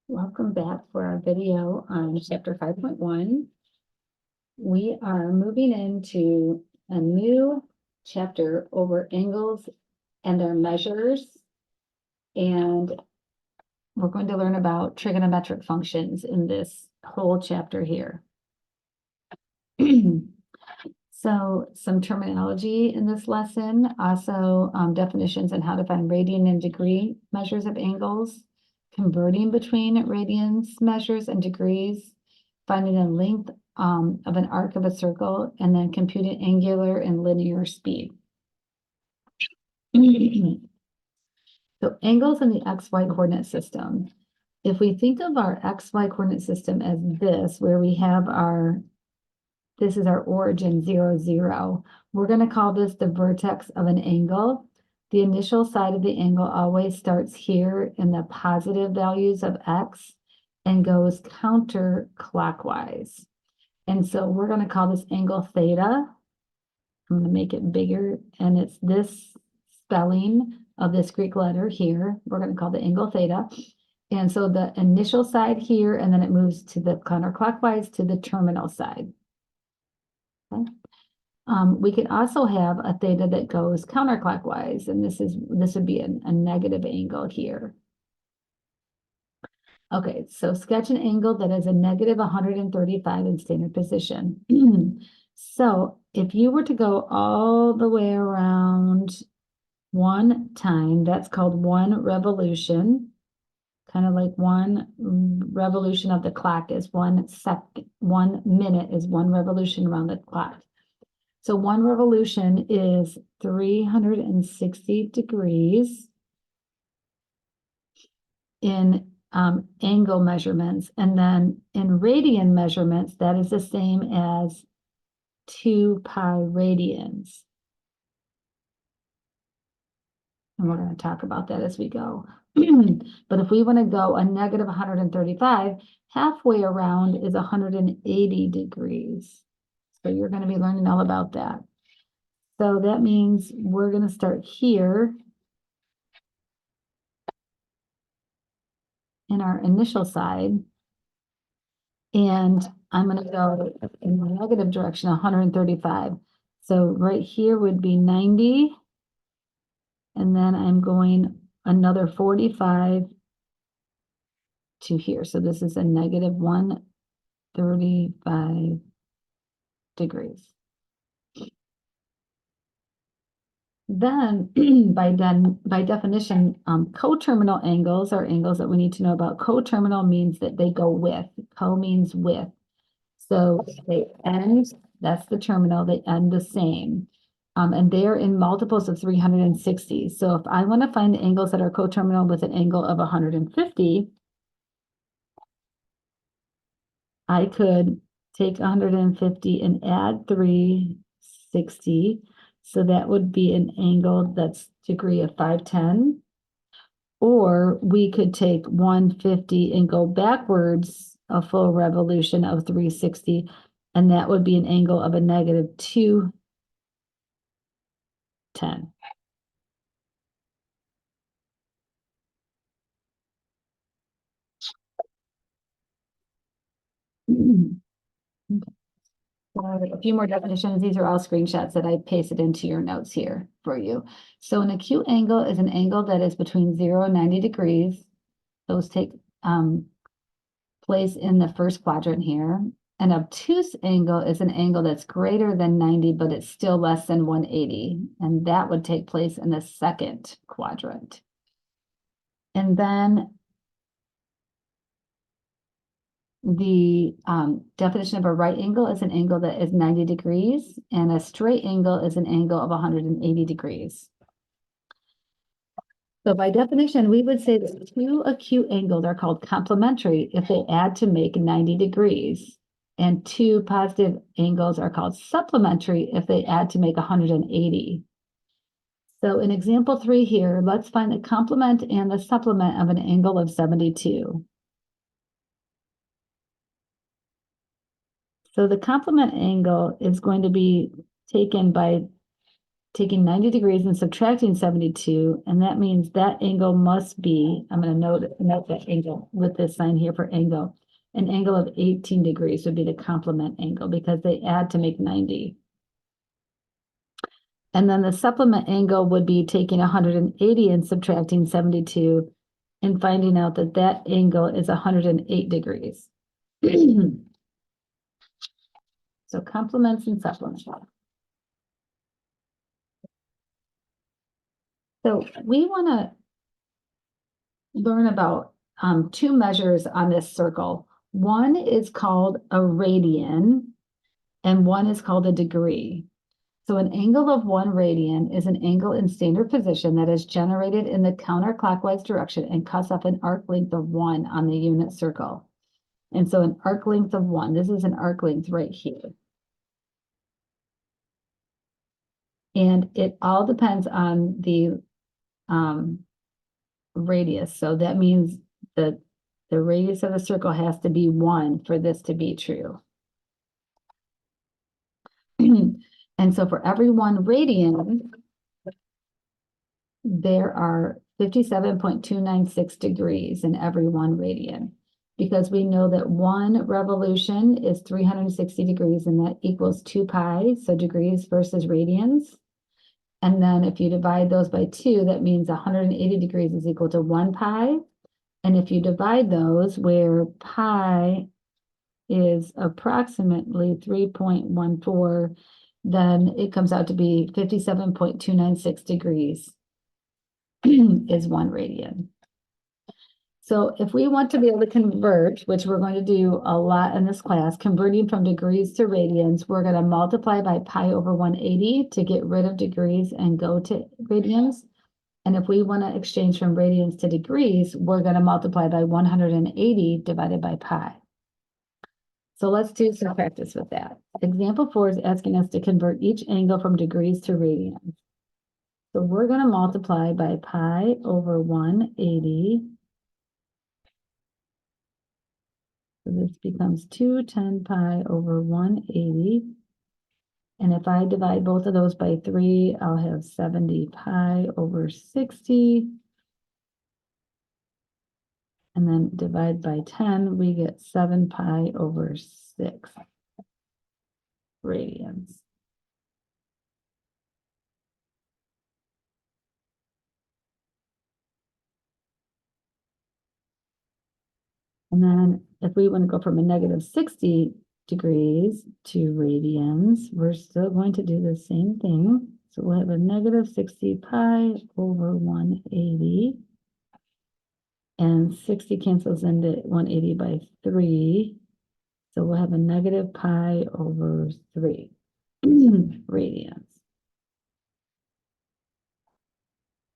Welcome back for our video on chapter 5.1. We are moving into a new chapter over angles and their measures. And we're going to learn about trigonometric functions in this whole chapter here. So some terminology in this lesson, also definitions on how to find radian and degree measures of angles, converting between radians measures and degrees, finding the length of an arc of a circle, and then computing angular and linear speed. So angles in the XY coordinate system. If we think of our XY coordinate system as this, where we have this is our origin 0, 0. We're going to call this the vertex of an angle. The initial side of the angle always starts here in the positive values of x and goes counterclockwise. And so we're going to call this angle theta. I'm going to make it bigger, and it's this spelling of this Greek letter here. We're going to call the angle theta. And so the initial side here, and then it moves to the counterclockwise to the terminal side. Okay. We can also have a theta that goes counterclockwise, and this would be a negative angle here. Okay, so sketch an angle that is a negative 135 in standard position. So if you were to go all the way around one time, that's called one revolution. Kind of like one revolution of the clock is 1 second, 1 minute is one revolution around the clock. So one revolution is 360 degrees in angle measurements. And then in radian measurements, that is the same as 2 pi radians. And we're going to talk about that as we go. But if we want to go a negative 135, halfway around is 180 degrees. So you're going to be learning all about that. So that means we're going to start here in our initial side. And I'm going to go in the negative direction, 135. So right here would be 90. And then I'm going another 45 to here. So this is a negative 135 degrees. Then by definition, coterminal angles are angles that we need to know about. Coterminal means that they go with. Co means with. So they end, that's the terminal, they end the same. And they're in multiples of 360. So if I want to find the angles that are coterminal with an angle of 150, I could take 150 and add 360. So that would be an angle that's degree of 510. Or we could take 150 and go backwards a full revolution of 360, and that would be an angle of a negative 210. Okay. A few more definitions. These are all screenshots that I pasted into your notes here for you. So an acute angle is an angle that is between 0 and 90 degrees. Those take place in the first quadrant here. An obtuse angle is an angle that's greater than 90, but it's still less than 180. And that would take place in the second quadrant. And then the definition of a right angle is an angle that is 90 degrees, and a straight angle is an angle of 180 degrees. So by definition, we would say that two acute angles are called complementary if they add to make 90 degrees, and two positive angles are called supplementary if they add to make 180. So in example 3 here, let's find the complement and the supplement of an angle of 72. So the complement angle is going to be taken by taking 90 degrees and subtracting 72, and that means that angle must be, I'm going to note that angle with this sign here for angle. An angle of 18 degrees would be the complement angle because they add to make 90. And then the supplement angle would be taking 180 and subtracting 72 and finding out that that angle is 108 degrees. So complements and supplements. So we want to learn about two measures on this circle. One is called a radian and one is called a degree. So an angle of 1 radian is an angle in standard position that is generated in the counterclockwise direction and cuts off an arc length of 1 on the unit circle. And so an arc length of 1, this is an arc length right here. And it all depends on the radius. So that means that the radius of the circle has to be 1 for this to be true. And so for every 1 radian, there are 57.296 degrees in every 1 radian, because we know that 1 revolution is 360 degrees, and that equals 2 pi, so degrees versus radians. And then if you divide those by 2, that means 180 degrees is equal to 1 pi. And if you divide those where pi is approximately 3.14, then it comes out to be 57.296 degrees is 1 radian. So if we want to be able to convert, which we're going to do a lot in this class, converting from degrees to radians, we're going to multiply by pi over 180 to get rid of degrees and go to radians. And if we want to exchange from radians to degrees, we're going to multiply by 180 divided by pi. So let's do some practice with that. Example 4 is asking us to convert each angle from degrees to radians. So we're going to multiply by pi over 180. So this becomes 210 pi over 180. And if I divide both of those by 3, I'll have 70 pi over 60. And then divide by 10, we get 7 pi over 6 radians. And then if we want to go from a negative 60 degrees to radians, we're still going to do the same thing. So we'll have a negative 60 pi over 180. And 60 cancels into 180 by 3. So we'll have a negative pi over 3 radians.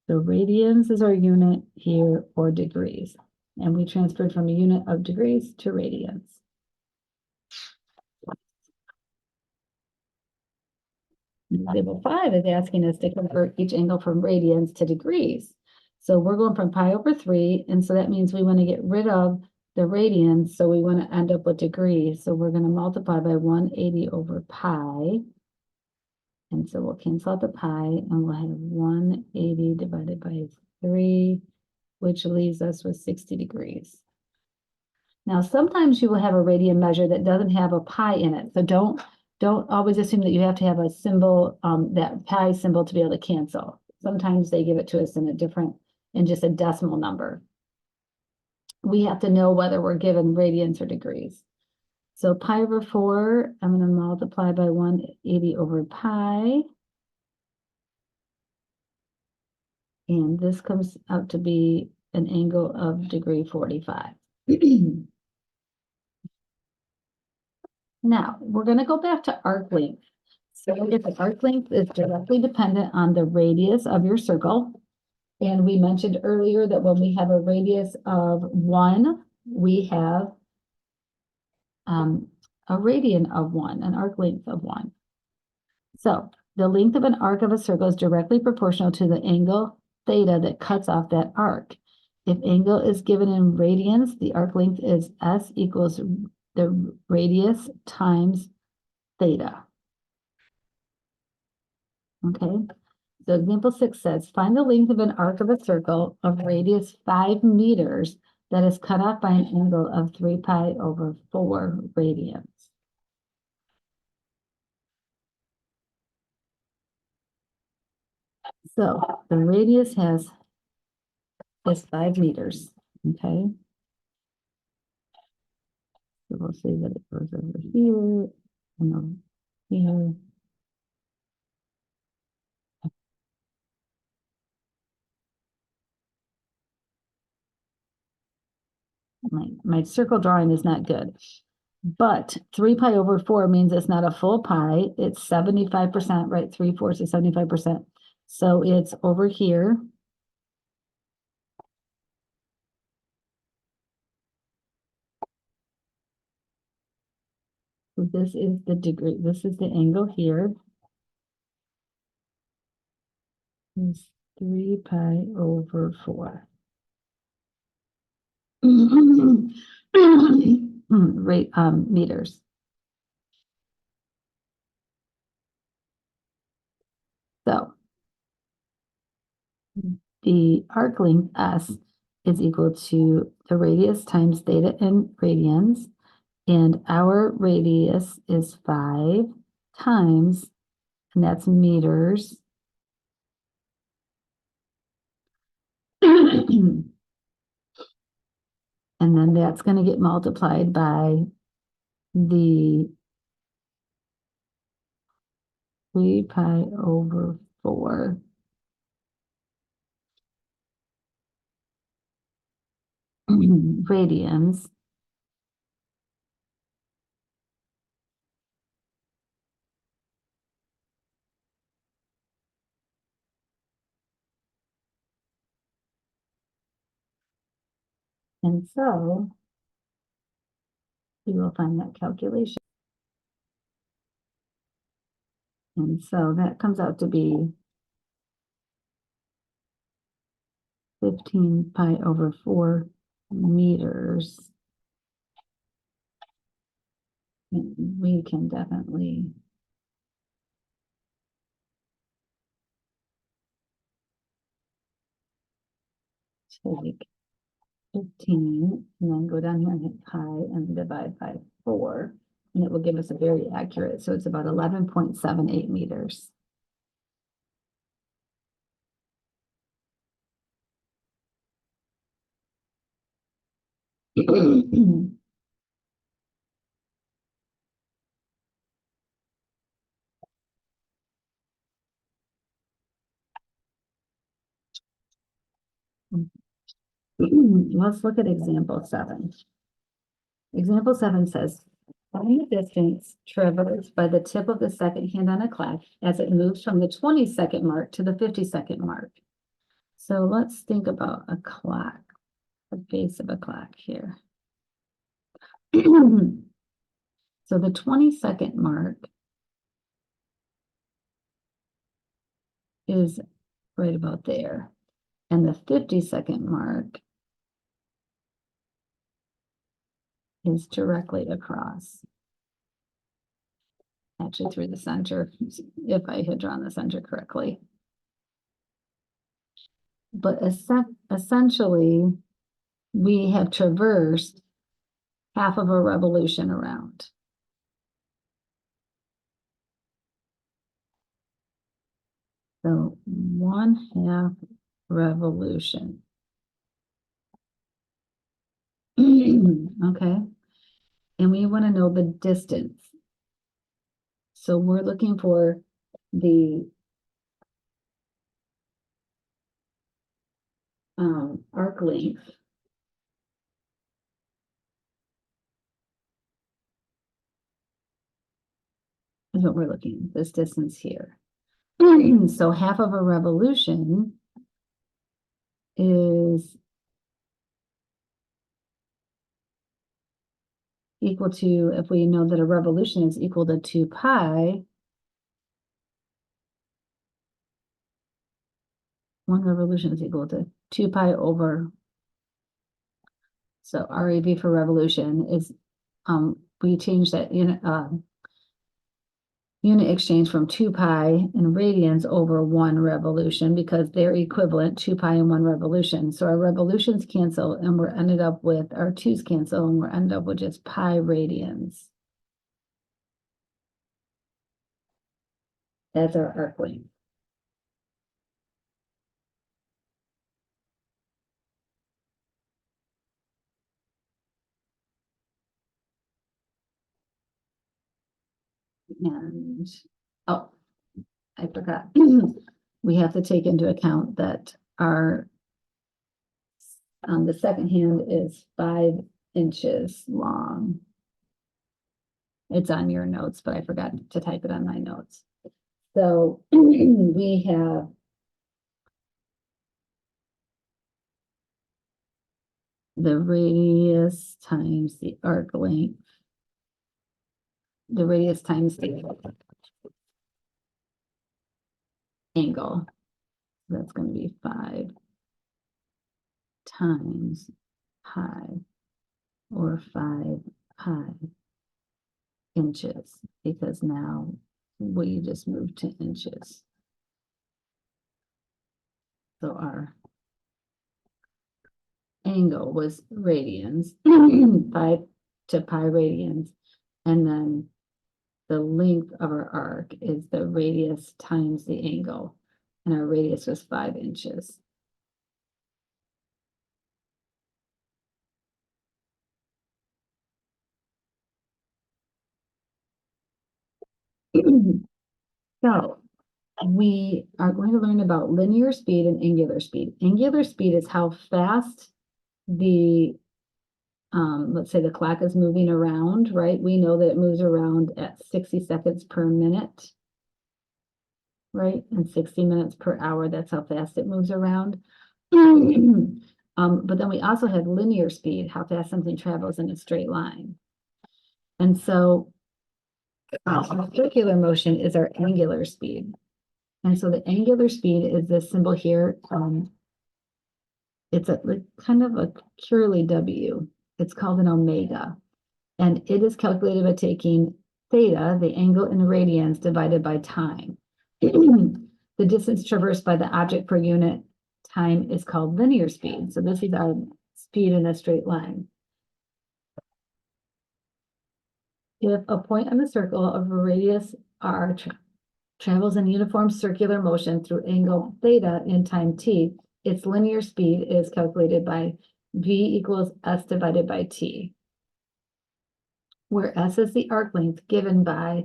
So radians is our unit here, or degrees. And we transferred from a unit of degrees to radians. Table 5 is asking us to convert each angle from radians to degrees. So we're going from pi over 3, and so that means we want to get rid of the radians, so we want to end up with degrees. So we're going to multiply by 180 over pi. And so we'll cancel out the pi, and we'll have 180 divided by 3, which leaves us with 60 degrees. Now, sometimes you will have a radian measure that doesn't have a pi in it. So don't always assume that you have to have a symbol, that pi symbol, to be able to cancel. Sometimes they give it to us in just a decimal number. We have to know whether we're given radians or degrees. So pi over 4, I'm going to multiply by 180 over pi. And this comes out to be an angle of degree 45. Now, we're going to go back to arc length. So if the arc length is directly dependent on the radius of your circle, and we mentioned earlier that when we have a radius of 1, we have a radian of 1, an arc length of 1. So the length of an arc of a circle is directly proportional to the angle theta that cuts off that arc. If angle is given in radians, the arc length is S equals the radius times theta. Okay, So example 6 says, find the length of an arc of a circle of radius 5 meters that is cut off by an angle of 3 pi over 4 radians. So the radius is 5 meters, okay? So we'll say that it goes over here and over here. My circle drawing is not good, but 3 pi over 4 means it's not a full pi. It's 75%, right? 3/4 is 75%. So it's over here. So this is the degree. This is the angle here. Is 3 pi over 4. Rate meters. So the arc length S is equal to the radius times theta in radians, and our radius is 5 times, and that's meters. And then that's going to get multiplied by the 3 pi over 4 radians. And so we will find that calculation. And so that comes out to be 15 pi over 4 meters. And we can definitely take 15 and then go down here and hit pi and divide by 4, and it will give us a very accurate. So it's about 11.78 meters. Let's look at example 7. Example 7 says, find the distance traversed by the tip of the second hand on a clock as it moves from the 20-second mark to the 50-second mark. So let's think about a clock, the base of a clock here. So the 20-second mark is right about there. And the 50-second mark is directly across. Actually through the center, if I had drawn the center correctly. But essentially, we have traversed half of a revolution around. So 1/2 revolution. Okay. And we want to know the distance. So we're looking for the arc length. Is what we're looking, this distance here. So half of a revolution is equal to, if we know that a revolution is equal to 2 pi, one revolution is equal to 2 pi over, so REV for revolution is, we change that in, unit exchange from 2 pi in radians over 1 revolution because they're equivalent, 2 pi and 1 revolution. So our revolutions cancel and we're ended up with, our 2's cancel and we're ended up with just pi radians. That's our arc length. And, oh, I forgot. We have to take into account that our the second hand is 5 inches long. It's on your notes, but I forgot to type it on my notes. So we have the radius times the arc length. The radius times the angle. That's going to be 5 times pi, or 5 pi inches, because now we just moved to inches. So our angle was radians, 5 to pi radians, and then the length of our arc is the radius times the angle, and our radius was 5 inches. So we are going to learn about linear speed and angular speed. Angular speed is how fast the let's say the clock is moving around, right? We know that it moves around at 60 seconds per minute, right? And 60 minutes per hour, that's how fast it moves around. But then we also have linear speed, how fast something travels in a straight line. And so circular motion is our angular speed. And so the angular speed is this symbol here. It's like kind of a curly W. It's called an omega. And it is calculated by taking theta, the angle in radians, divided by time. The distance traversed by the object per unit time is called linear speed. So this is our speed in a straight line. If a point on the circle of a radius r travels in uniform circular motion through angle theta in time t, its linear speed is calculated by v equals s divided by t, where s is the arc length given by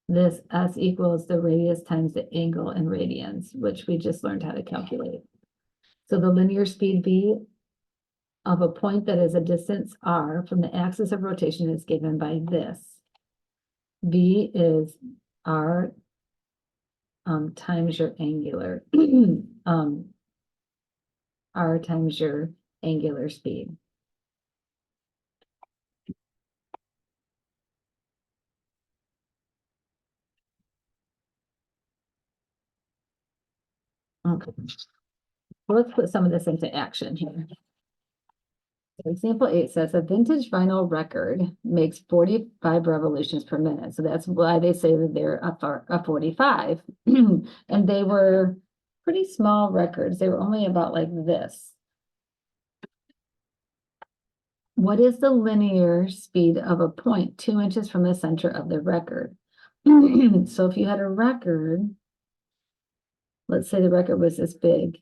this s equals the radius times the angle in radians, which we just learned how to calculate. So the linear speed v of a point that is a distance r from the axis of rotation is given by this. V is r times your angular, r times your angular speed. Okay, well, let's put some of this into action here. So example 8 says a vintage vinyl record makes 45 revolutions per minute. So that's why they say that they're a 45. And they were pretty small records. They were only about like this. What is the linear speed of a point 2 inches from the center of the record? So if you had a record, let's say the record was this big,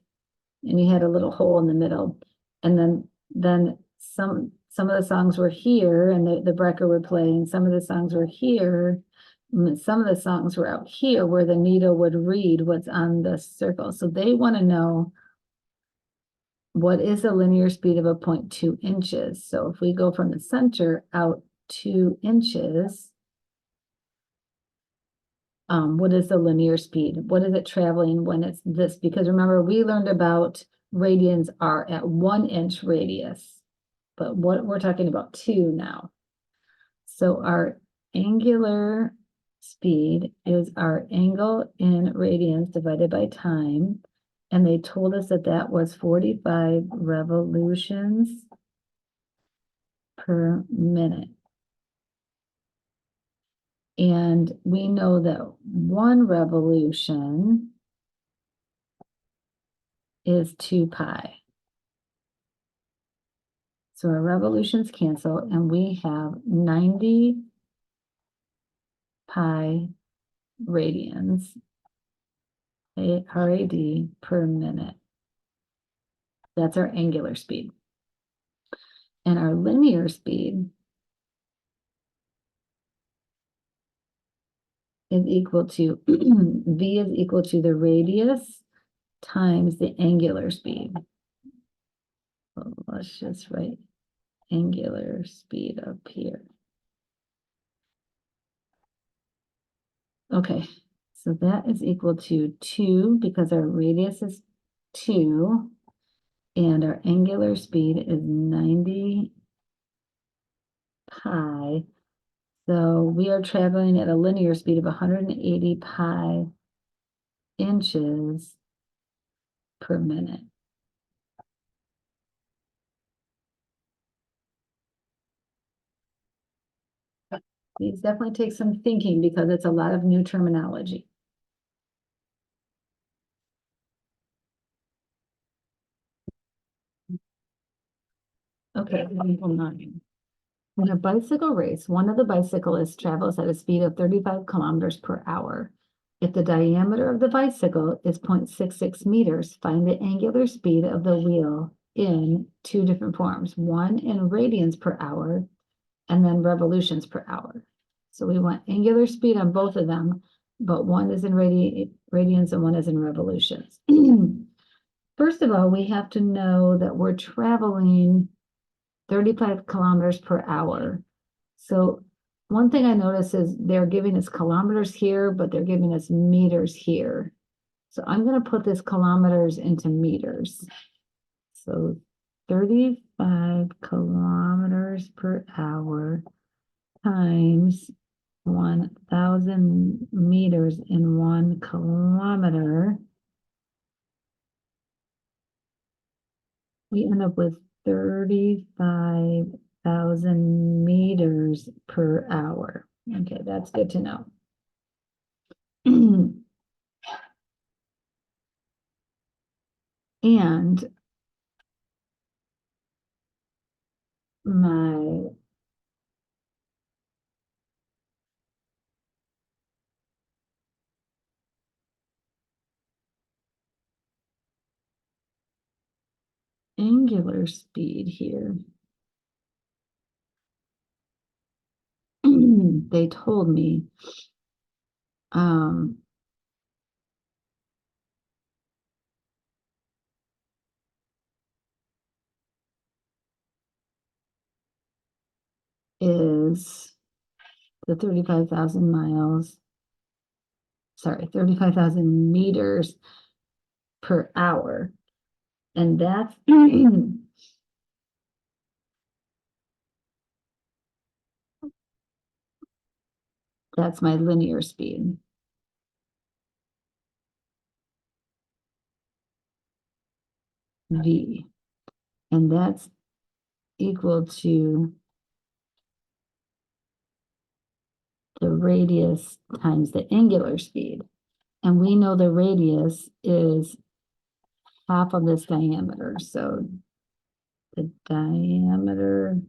and you had a little hole in the middle, and then some of the songs were here, and the record would play, and some of the songs were here, and some of the songs were out here where the needle would read what's on the circle. So they want to know what is the linear speed of a point 2 inches. So if we go from the center out 2 inches, what is the linear speed? What is it traveling when it's this? Because remember, we learned about radians are at 1 inch radius, but what we're talking about 2 now. So our angular speed is our angle in radians divided by time. And they told us that that was 45 revolutions per minute. And we know that 1 revolution is 2 pi. So our revolutions cancel, and we have 90 pi radians, RAD per minute. That's our angular speed. And our linear speed is equal to, V is equal to the radius times the angular speed. So let's just write angular speed up here. Okay, so that is equal to 2 because our radius is 2 and our angular speed is 90 pi. So we are traveling at a linear speed of 180 pi inches per minute. These definitely take some thinking because it's a lot of new terminology. Okay, example 9. In a bicycle race, one of the bicyclists travels at a speed of 35 kilometers per hour. If the diameter of the bicycle is 0.66 meters, find the angular speed of the wheel in 2 different forms, one in radians per hour and then revolutions per hour. So we want angular speed on both of them, but one is in radians and one is in revolutions. First of all, we have to know that we're traveling 35 kilometers per hour. So one thing I notice is they're giving us kilometers here, but they're giving us meters here. So I'm going to put this kilometers into meters. So 35 kilometers per hour times 1,000 meters in 1 kilometer. We end up with 35,000 meters per hour. Okay, that's good to know. And my angular speed here, they told me, is the 35,000 miles, sorry, 35,000 meters per hour. And that's that's my linear speed. V. And that's equal to the radius times the angular speed. And we know the radius is half of this diameter. So the diameter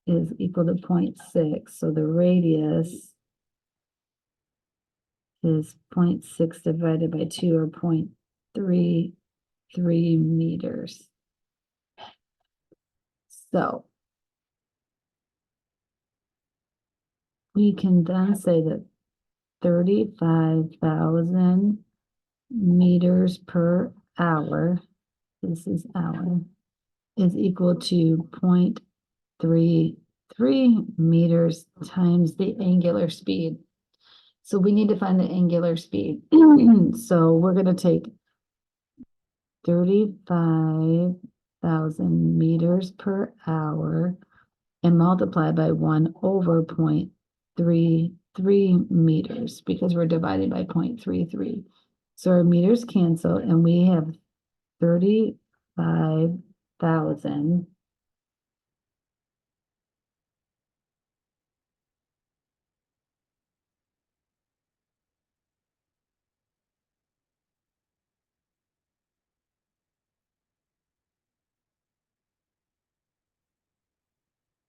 is equal to 0.6. So the radius is 0.6 divided by 2 or 0.33 meters. So we can then say that 35,000 meters per hour, this is hour, is equal to 0.33 meters times the angular speed. So we need to find the angular speed. So we're going to take 35,000 meters per hour and multiply by 1 over 0.33 meters because we're divided by 0.33. So our meters cancel and we have 35,000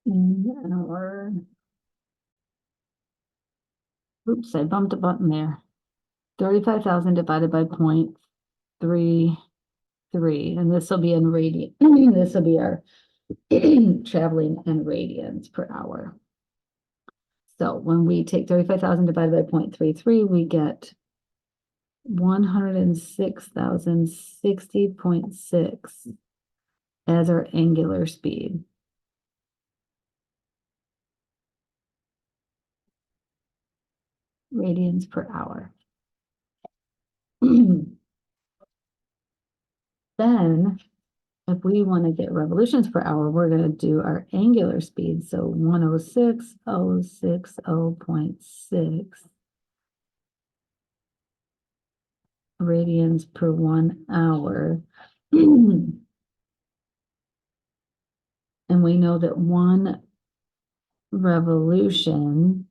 in our. Oops, I bumped a button there. 35,000 divided by 0.33, and this will be in radian. This will be our traveling in radians per hour. So when we take 35,000 divided by 0.33, we get 106,060.6 as our angular speed. Radians per hour. Then, if we want to get revolutions per hour, we're going to do our angular speed. So 106,060.6 radians per 1 hour. And we know that one revolution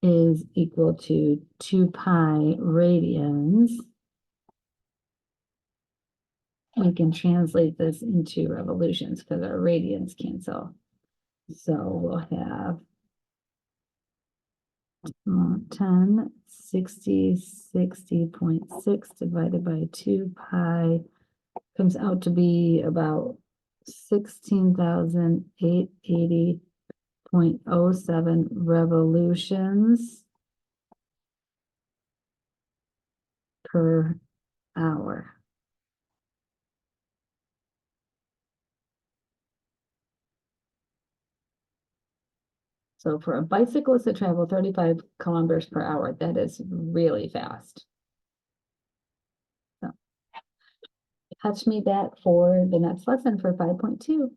is equal to 2 pi radians. We can translate this into revolutions because our radians cancel. So we'll have 10, 60.6 divided by 2 pi comes out to be about 16,880.07 revolutions per hour. So for a bicyclist to travel 35 kilometers per hour, that is really fast. So catch me back for the next lesson for 5.2.